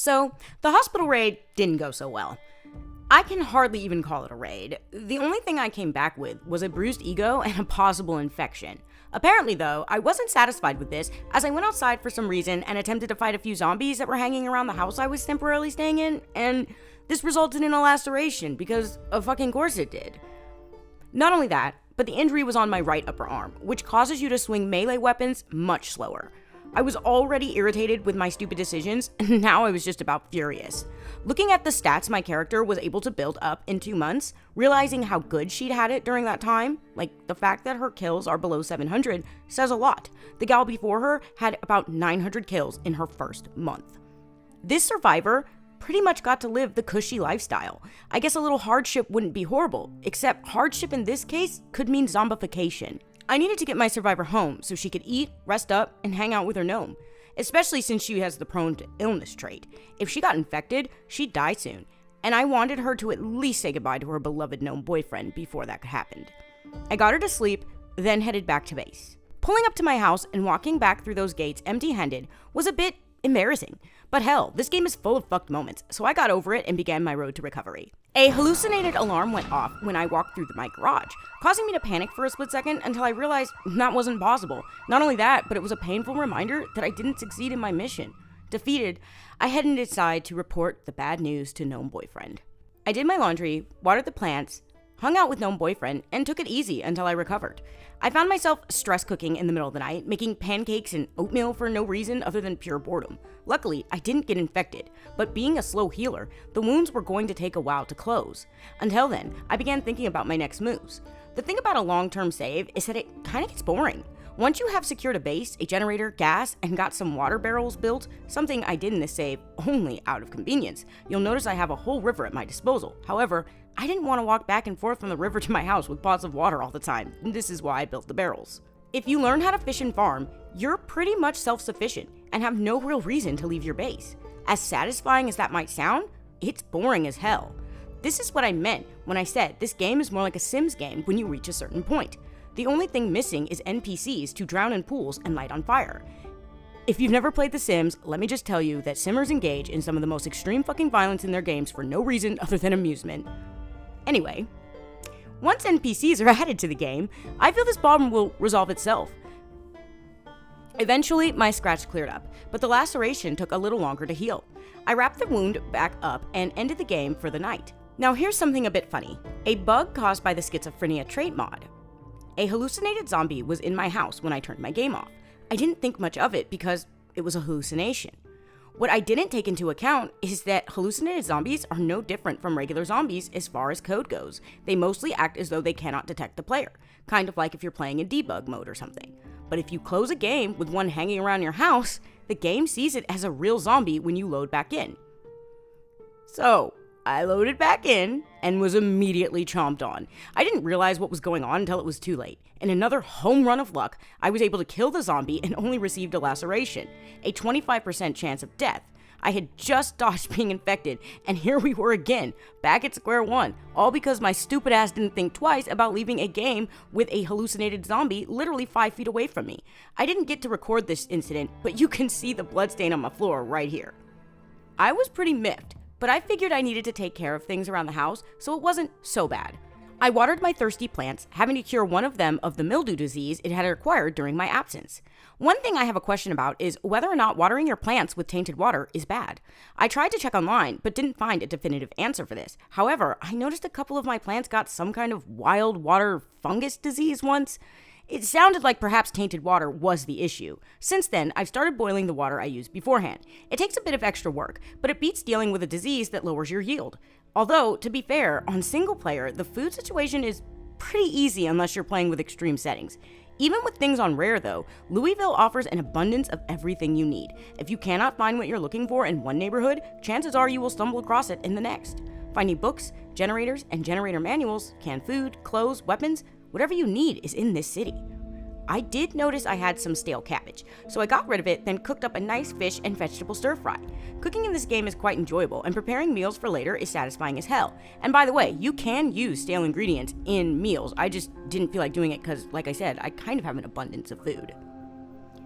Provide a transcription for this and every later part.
So, the hospital raid didn't go so well. I can hardly even call it a raid. The only thing I came back with was a bruised ego and a possible infection. Apparently, though, I wasn't satisfied with this, as I went outside for some reason and attempted to fight a few zombies that were hanging around the house I was temporarily staying in, and this resulted in a laceration, because of fucking course it did. Not only that, but the injury was on my right upper arm, which causes you to swing melee weapons much slower. I was already irritated with my stupid decisions, and now I was just about furious. Looking at the stats my character was able to build up in 2 months, realizing how good she'd had it during that time, like the fact that her kills are below 700, says a lot. The gal before her had about 900 kills in her first month. This survivor pretty much got to live the cushy lifestyle. I guess a little hardship wouldn't be horrible, except hardship in this case could mean zombification. I needed to get my survivor home so she could eat, rest up, and hang out with her gnome, especially since she has the prone to illness trait. If she got infected, she'd die soon, and I wanted her to at least say goodbye to her beloved gnome boyfriend before that happened. I got her to sleep, then headed back to base. Pulling up to my house and walking back through those gates empty-handed was a bit embarrassing, but hell, this game is full of fucked moments, so I got over it and began my road to recovery. A hallucinated alarm went off when I walked through my garage, causing me to panic for a split second until I realized that wasn't possible. Not only that, but it was a painful reminder that I didn't succeed in my mission. Defeated, I headed inside to report the bad news to gnome boyfriend. I did my laundry, watered the plants, hung out with gnome boyfriend, and took it easy until I recovered. I found myself stress cooking in the middle of the night, making pancakes and oatmeal for no reason other than pure boredom. Luckily, I didn't get infected, but being a slow healer, the wounds were going to take a while to close. Until then, I began thinking about my next moves. The thing about a long-term save is that it kind of gets boring. Once you have secured a base, a generator, gas, and got some water barrels built, something I did in this save only out of convenience, you'll notice I have a whole river at my disposal. However, I didn't want to walk back and forth from the river to my house with pots of water all the time, and this is why I built the barrels. If you learn how to fish and farm, you're pretty much self-sufficient and have no real reason to leave your base. As satisfying as that might sound, it's boring as hell. This is what I meant when I said this game is more like a Sims game when you reach a certain point. The only thing missing is NPCs to drown in pools and light on fire. If you've never played The Sims, let me just tell you that Simmers engage in some of the most extreme fucking violence in their games for no reason other than amusement. Anyway, once NPCs are added to the game, I feel this problem will resolve itself. Eventually, my scratch cleared up, but the laceration took a little longer to heal. I wrapped the wound back up and ended the game for the night. Now here's something a bit funny. A bug caused by the schizophrenia trait mod. A hallucinated zombie was in my house when I turned my game off. I didn't think much of it because it was a hallucination. What I didn't take into account is that hallucinated zombies are no different from regular zombies as far as code goes. They mostly act as though they cannot detect the player, kind of like if you're playing in debug mode or something. But if you close a game with one hanging around your house, the game sees it as a real zombie when you load back in. So, I loaded back in and was immediately chomped on. I didn't realize what was going on until it was too late. In another home run of luck, I was able to kill the zombie and only received a laceration, a 25% chance of death. I had just dodged being infected, and here we were again, back at square one, all because my stupid ass didn't think twice about leaving a game with a hallucinated zombie literally 5 feet away from me. I didn't get to record this incident, but you can see the bloodstain on my floor right here. I was pretty miffed, but I figured I needed to take care of things around the house, so it wasn't so bad. I watered my thirsty plants, having to cure one of them of the mildew disease it had acquired during my absence. One thing I have a question about is whether or not watering your plants with tainted water is bad. I tried to check online, but didn't find a definitive answer for this. However, I noticed a couple of my plants got some kind of wild water fungus disease once. It sounded like perhaps tainted water was the issue. Since then, I've started boiling the water I used beforehand. It takes a bit of extra work, but it beats dealing with a disease that lowers your yield. Although, to be fair, on single player, the food situation is pretty easy unless you're playing with extreme settings. Even with things on rare though, Louisville offers an abundance of everything you need. If you cannot find what you're looking for in one neighborhood, chances are you will stumble across it in the next. Finding books, generators, and generator manuals, canned food, clothes, weapons, whatever you need is in this city. I did notice I had some stale cabbage, so I got rid of it, then cooked up a nice fish and vegetable stir fry. Cooking in this game is quite enjoyable, and preparing meals for later is satisfying as hell. And by the way, you can use stale ingredients in meals. I just didn't feel like doing it because, like I said, I kind of have an abundance of food.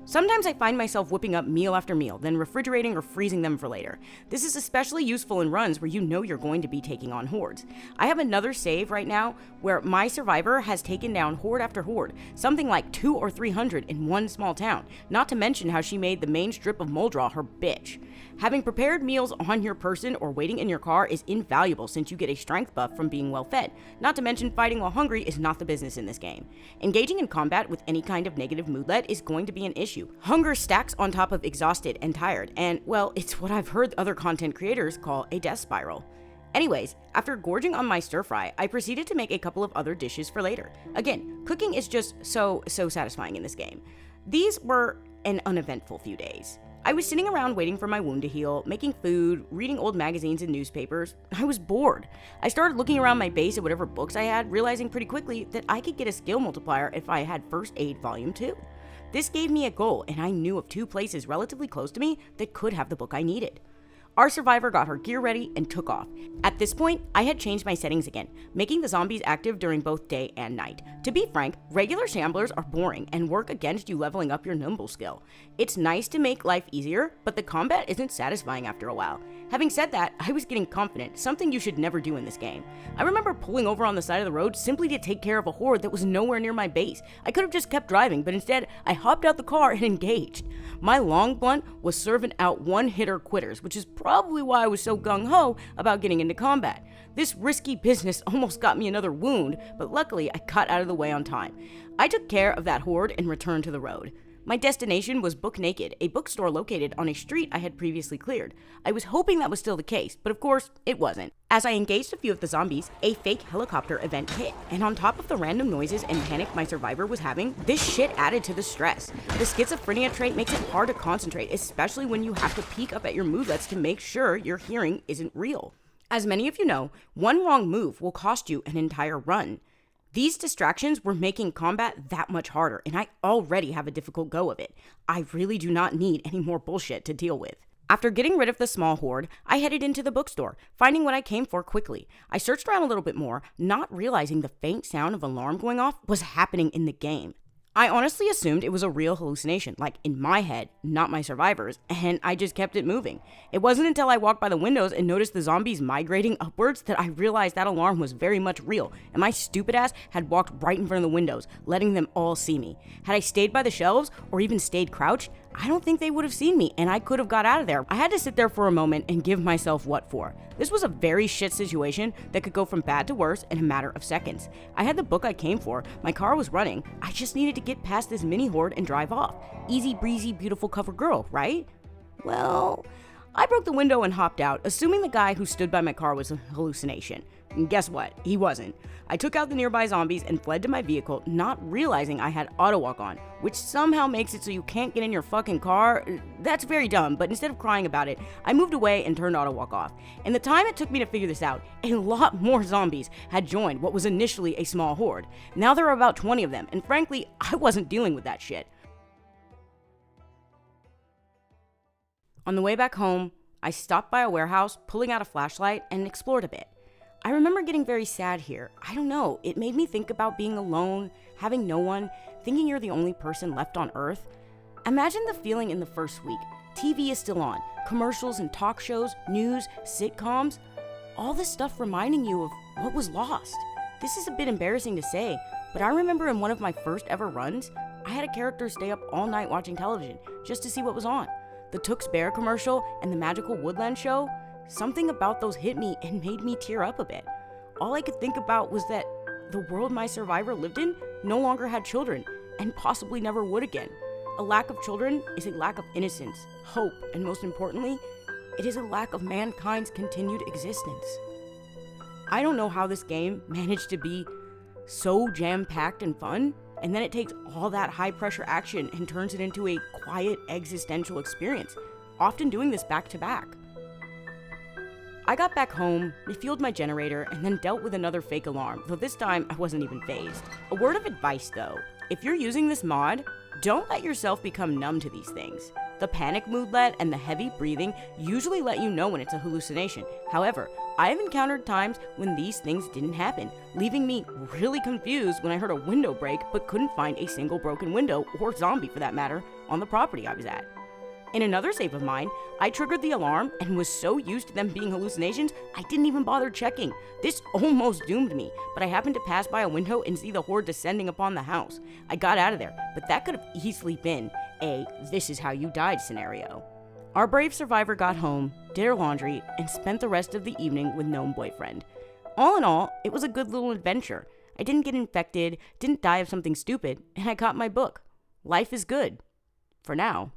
Sometimes I find myself whipping up meal after meal, then refrigerating or freezing them for later. This is especially useful in runs where you know you're going to be taking on hordes. I have another save right now where my survivor has taken down horde after horde, something like 200 or 300 in one small town, not to mention how she made the main strip of Muldraw her bitch. Having prepared meals on your person or waiting in your car is invaluable since you get a strength buff from being well fed, not to mention fighting while hungry is not the business in this game. Engaging in combat with any kind of negative moodlet is going to be an issue. Hunger stacks on top of exhausted and tired, and well, it's what I've heard other content creators call a death spiral. Anyways, after gorging on my stir fry, I proceeded to make a couple of other dishes for later. Again, cooking is just so satisfying in this game. These were an uneventful few days. I was sitting around waiting for my wound to heal, making food, reading old magazines and newspapers. I was bored. I started looking around my base at whatever books I had, realizing pretty quickly that I could get a skill multiplier if I had First Aid Volume 2. This gave me a goal, and I knew of 2 places relatively close to me that could have the book I needed. Our survivor got her gear ready and took off. At this point, I had changed my settings again, making the zombies active during both day and night. To be frank, regular shamblers are boring and work against you leveling up your nimble skill. It's nice to make life easier, but the combat isn't satisfying after a while. Having said that, I was getting confident, something you should never do in this game. I remember pulling over on the side of the road simply to take care of a horde that was nowhere near my base. I could have just kept driving, but instead, I hopped out the car and engaged. My long blunt was serving out one-hitter quitters, which is probably why I was so gung-ho about getting into combat. This risky business almost got me another wound, but luckily I got out of the way on time. I took care of that horde and returned to the road. My destination was Book Naked, a bookstore located on a street I had previously cleared. I was hoping that was still the case, but of course, it wasn't. As I engaged a few of the zombies, a fake helicopter event hit, and on top of the random noises and panic my survivor was having, this shit added to the stress. The schizophrenia trait makes it hard to concentrate, especially when you have to peek up at your moodlets to make sure your hearing isn't real. As many of you know, one wrong move will cost you an entire run. These distractions were making combat that much harder, and I already have a difficult go of it. I really do not need any more bullshit to deal with. After getting rid of the small horde, I headed into the bookstore, finding what I came for quickly. I searched around a little bit more, not realizing the faint sound of an alarm going off was happening in the game. I honestly assumed it was a real hallucination, like in my head, not my survivor's, and I just kept it moving. It wasn't until I walked by the windows and noticed the zombies migrating upwards that I realized that alarm was very much real, and my stupid ass had walked right in front of the windows, letting them all see me. Had I stayed by the shelves, or even stayed crouched, I don't think they would have seen me, and I could have got out of there. I had to sit there for a moment and give myself what for. This was a very shit situation that could go from bad to worse in a matter of seconds. I had the book I came for, my car was running, I just needed to get past this mini horde and drive off. Easy breezy, beautiful cover girl, right? Well, I broke the window and hopped out, assuming the guy who stood by my car was a hallucination. And guess what? He wasn't. I took out the nearby zombies and fled to my vehicle, not realizing I had auto walk on, which somehow makes it so you can't get in your fucking car. That's very dumb, but instead of crying about it, I moved away and turned auto walk off. In the time it took me to figure this out, a lot more zombies had joined what was initially a small horde. Now there are about 20 of them, and frankly, I wasn't dealing with that shit. On the way back home, I stopped by a warehouse, pulling out a flashlight, and explored a bit. I remember getting very sad here. I don't know, it made me think about being alone, having no one, thinking you're the only person left on Earth. Imagine the feeling in the first week. TV is still on, commercials and talk shows, news, sitcoms, all this stuff reminding you of what was lost. This is a bit embarrassing to say, but I remember in one of my first ever runs, I had a character stay up all night watching television just to see what was on. The Tooks Bear commercial and the Magical Woodland show, something about those hit me and made me tear up a bit. All I could think about was that the world my survivor lived in no longer had children, and possibly never would again. A lack of children is a lack of innocence, hope, and most importantly, it is a lack of mankind's continued existence. I don't know how this game managed to be so jam-packed and fun, and then it takes all that high-pressure action and turns it into a quiet existential experience, often doing this back to back. I got back home, refueled my generator, and then dealt with another fake alarm, though this time I wasn't even fazed. A word of advice though, if you're using this mod, don't let yourself become numb to these things. The panic moodlet and the heavy breathing usually let you know when it's a hallucination. However, I have encountered times when these things didn't happen, leaving me really confused when I heard a window break but couldn't find a single broken window, or zombie for that matter, on the property I was at. In another save of mine, I triggered the alarm and was so used to them being hallucinations, I didn't even bother checking. This almost doomed me, but I happened to pass by a window and see the horde descending upon the house. I got out of there, but that could have easily been a "this is how you died" scenario. Our brave survivor got home, did her laundry, and spent the rest of the evening with Gnome Boyfriend. All in all, it was a good little adventure. I didn't get infected, didn't die of something stupid, and I got my book. Life is good. For now.